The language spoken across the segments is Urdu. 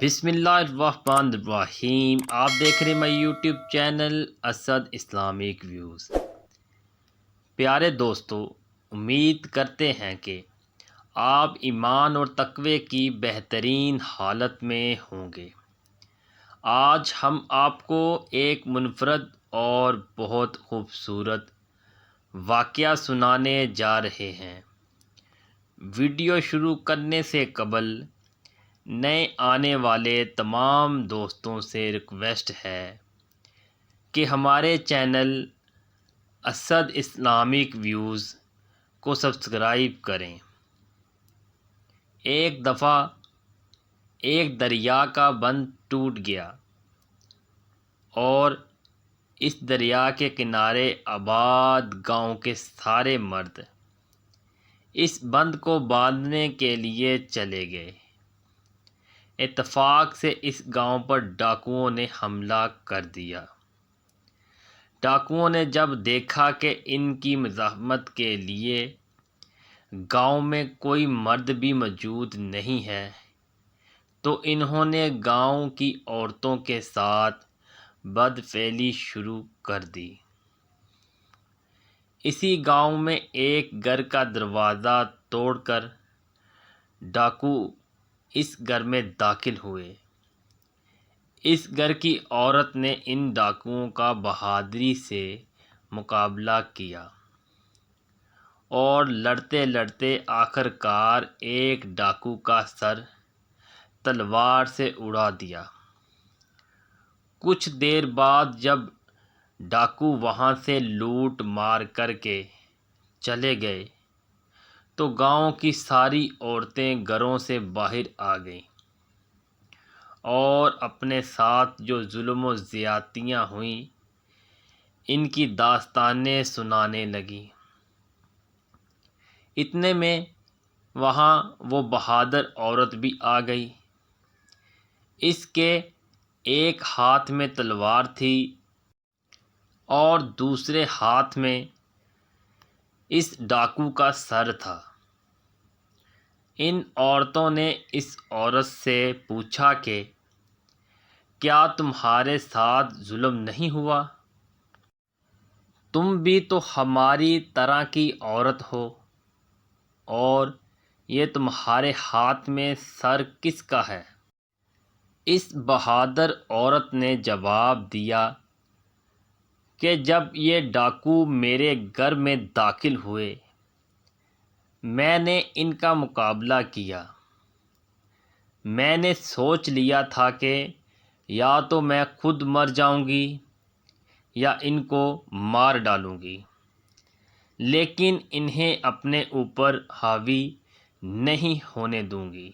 بسم اللہ الرحمن الرحیم۔ آپ دیکھ رہے ہیں میں YouTube channel Asad Islamic views. پیارے دوستو، امید کرتے ہیں کہ آپ ایمان اور تقوی کی بہترین حالت میں ہوں گے۔ آج ہم آپ کو ایک منفرد اور بہت خوبصورت واقعہ سنانے جا رہے ہیں۔ ویڈیو شروع کرنے سے قبل نئے آنے والے تمام دوستوں سے ریکویسٹ ہے کہ ہمارے چینل اسد اسلامک ویوز کو سبسکرائب کریں۔ ایک دفعہ ایک دریا کا بند ٹوٹ گیا اور اس دریا کے کنارے آباد گاؤں کے سارے مرد اس بند کو باندھنے کے لیے چلے گئے۔ اتفاق سے اس گاؤں پر ڈاکوؤں نے حملہ کر دیا۔ ڈاکوؤں نے جب دیکھا کہ ان کی مزاحمت کے لیے گاؤں میں کوئی مرد بھی موجود نہیں ہے تو انہوں نے گاؤں کی عورتوں کے ساتھ بدفعلی شروع کر دی۔ اسی گاؤں میں ایک گھر کا دروازہ توڑ کر ڈاکو اس گھر میں داخل ہوئے۔ اس گھر کی عورت نے ان ڈاکوؤں کا بہادری سے مقابلہ کیا اور لڑتے لڑتے آخر کار ایک ڈاکو کا سر تلوار سے اڑا دیا۔ کچھ دیر بعد جب ڈاکو وہاں سے لوٹ مار کر کے چلے گئے تو گاؤں کی ساری عورتیں گھروں سے باہر آ گئیں اور اپنے ساتھ جو ظلم و زیادتیاں ہوئیں ان کی داستانیں سنانے لگیں۔ اتنے میں وہاں وہ بہادر عورت بھی آ گئی۔ اس کے ایک ہاتھ میں تلوار تھی اور دوسرے ہاتھ میں اس ڈاکو کا سر تھا۔ ان عورتوں نے اس عورت سے پوچھا کہ کیا تمہارے ساتھ ظلم نہیں ہوا؟ تم بھی تو ہماری طرح کی عورت ہو اور یہ تمہارے ہاتھ میں سر کس کا ہے؟ اس بہادر عورت نے جواب دیا کہ جب یہ ڈاکو میرے گھر میں داخل ہوئے میں نے ان کا مقابلہ کیا۔ میں نے سوچ لیا تھا کہ یا تو میں خود مر جاؤں گی یا ان کو مار ڈالوں گی، لیکن انہیں اپنے اوپر حاوی نہیں ہونے دوں گی۔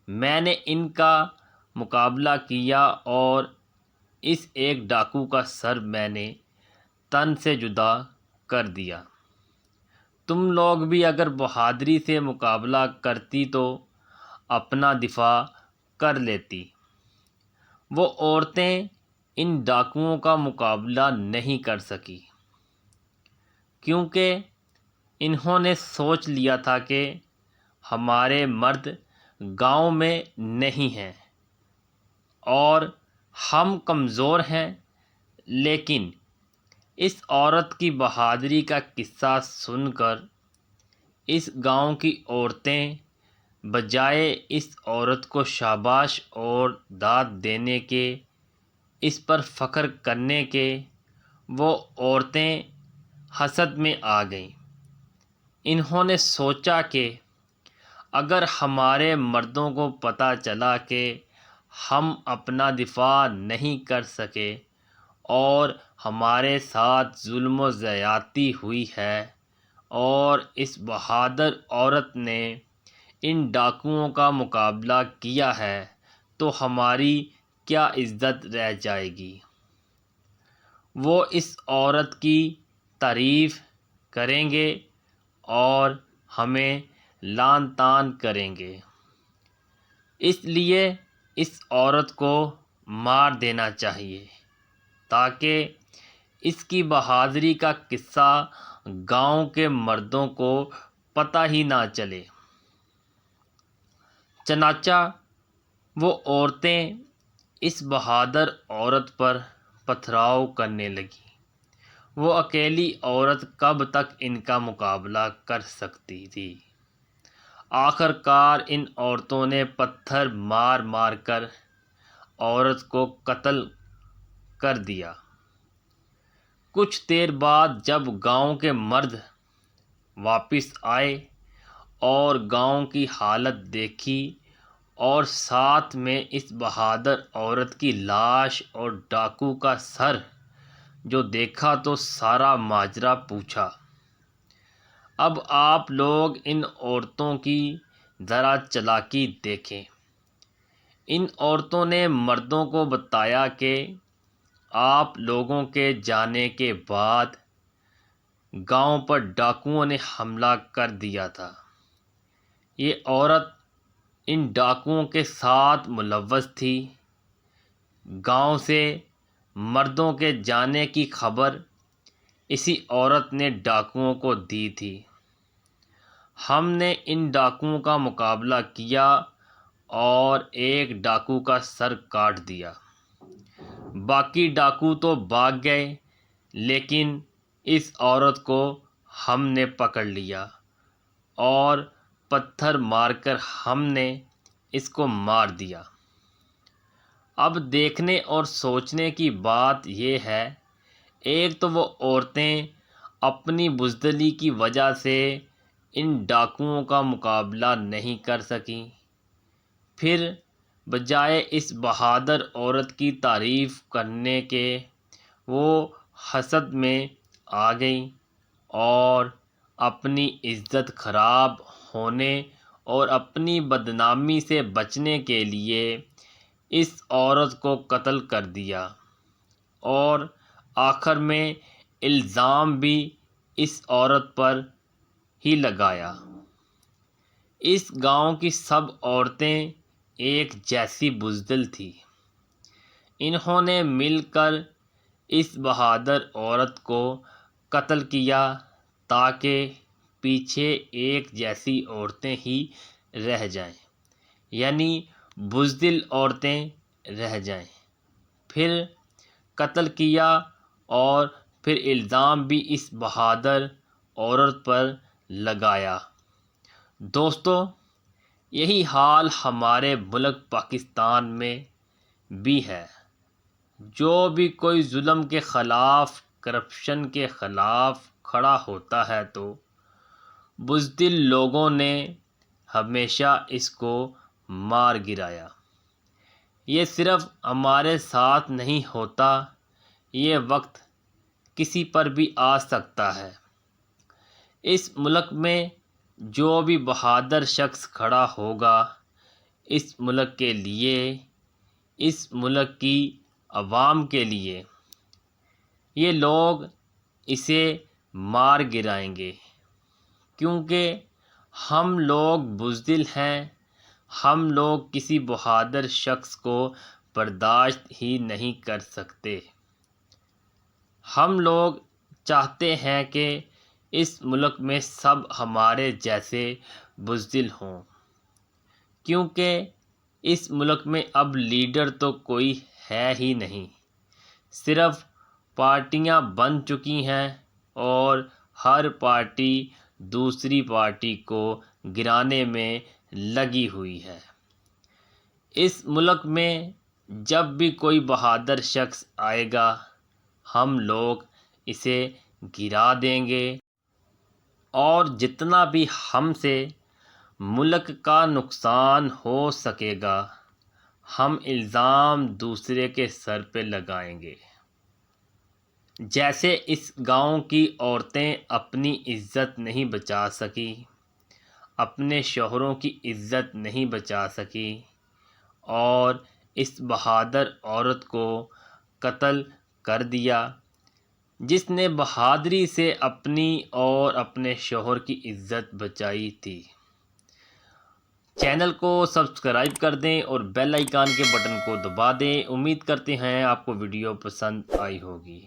میں نے ان کا مقابلہ کیا اور اس ایک ڈاکو کا سر میں نے تن سے جدا کر دیا۔ تم لوگ بھی اگر بہادری سے مقابلہ کرتی تو اپنا دفاع کر لیتی۔ وہ عورتیں ان ڈاکوؤں کا مقابلہ نہیں کر سکیں کیونکہ انہوں نے سوچ لیا تھا کہ ہمارے مرد گاؤں میں نہیں ہیں اور ہم کمزور ہیں۔ لیکن اس عورت کی بہادری کا قصہ سن کر اس گاؤں کی عورتیں بجائے اس عورت کو شاباش اور داد دینے کے، اس پر فخر کرنے کے، وہ عورتیں حسد میں آ گئیں۔ انہوں نے سوچا کہ اگر ہمارے مردوں کو پتہ چلا کہ ہم اپنا دفاع نہیں کر سکے اور ہمارے ساتھ ظلم و زیادتی ہوئی ہے اور اس بہادر عورت نے ان ڈاکوؤں کا مقابلہ کیا ہے تو ہماری کیا عزت رہ جائے گی۔ وہ اس عورت کی تعریف کریں گے اور ہمیں لعن طعن کریں گے۔ اس لیے اس عورت کو مار دینا چاہیے تاکہ اس کی بہادری کا قصہ گاؤں کے مردوں کو پتہ ہی نہ چلے۔ چنانچہ وہ عورتیں اس بہادر عورت پر پتھراؤ کرنے لگیں۔ وہ اکیلی عورت کب تک ان کا مقابلہ کر سکتی تھی؟ آخر کار ان عورتوں نے پتھر مار مار کر عورت کو قتل کر دیا۔ کچھ دیر بعد جب گاؤں کے مرد واپس آئے اور گاؤں کی حالت دیکھی اور ساتھ میں اس بہادر عورت کی لاش اور ڈاکو کا سر جو دیکھا تو سارا ماجرا پوچھا۔ اب آپ لوگ ان عورتوں کی ذرا چالاکی دیکھیں۔ ان عورتوں نے مردوں کو بتایا کہ آپ لوگوں کے جانے کے بعد گاؤں پر ڈاکوؤں نے حملہ کر دیا تھا۔ یہ عورت ان ڈاکوؤں کے ساتھ ملوث تھی۔ گاؤں سے مردوں کے جانے کی خبر اسی عورت نے ڈاکوؤں کو دی تھی۔ ہم نے ان ڈاکوؤں کا مقابلہ کیا اور ایک ڈاکو کا سر کاٹ دیا۔ باقی ڈاکو تو بھاگ گئے، لیکن اس عورت کو ہم نے پکڑ لیا اور پتھر مار کر ہم نے اس کو مار دیا۔ اب دیکھنے اور سوچنے کی بات یہ ہے، ایک تو وہ عورتیں اپنی بزدلی کی وجہ سے ان ڈاکوؤں کا مقابلہ نہیں کر سکیں، پھر بجائے اس بہادر عورت کی تعریف کرنے کے وہ حسد میں آ گئیں اور اپنی عزت خراب ہونے اور اپنی بدنامی سے بچنے کے لیے اس عورت کو قتل کر دیا اور آخر میں الزام بھی اس عورت پر ہی لگایا۔ اس گاؤں کی سب عورتیں ایک جیسی بزدل تھیں۔ انہوں نے مل کر اس بہادر عورت کو قتل کیا تاکہ پیچھے ایک جیسی عورتیں ہی رہ جائیں، یعنی بزدل عورتیں رہ جائیں۔ پھر قتل کیا اور پھر الزام بھی اس بہادر عورت پر لگایا۔ دوستو، یہی حال ہمارے ملک پاکستان میں بھی ہے۔ جو بھی کوئی ظلم کے خلاف، کرپشن کے خلاف کھڑا ہوتا ہے تو بزدل لوگوں نے ہمیشہ اس کو مار گرایا۔ یہ صرف ہمارے ساتھ نہیں ہوتا، یہ وقت کسی پر بھی آ سکتا ہے۔ اس ملک میں جو بھی بہادر شخص کھڑا ہوگا اس ملک کے لیے، اس ملک کی عوام کے لیے، یہ لوگ اسے مار گرائیں گے، کیونکہ ہم لوگ بزدل ہیں۔ ہم لوگ کسی بہادر شخص کو برداشت ہی نہیں کر سکتے۔ ہم لوگ چاہتے ہیں کہ اس ملک میں سب ہمارے جیسے بزدل ہوں، کیونکہ اس ملک میں اب لیڈر تو کوئی ہے ہی نہیں، صرف پارٹیاں بن چکی ہیں اور ہر پارٹی دوسری پارٹی کو گرانے میں لگی ہوئی ہے۔ اس ملک میں جب بھی کوئی بہادر شخص آئے گا ہم لوگ اسے گرا دیں گے، اور جتنا بھی ہم سے ملک کا نقصان ہو سکے گا ہم الزام دوسرے کے سر پہ لگائیں گے۔ جیسے اس گاؤں کی عورتیں اپنی عزت نہیں بچا سکیں، اپنے شوہروں کی عزت نہیں بچا سکیں اور اس بہادر عورت کو قتل کر دیا جس نے بہادری سے اپنی اور اپنے شوہر کی عزت بچائی تھی۔ چینل کو سبسکرائب کر دیں اور بیل آئیکن کے بٹن کو دبا دیں۔ امید کرتے ہیں آپ کو ویڈیو پسند آئی ہوگی۔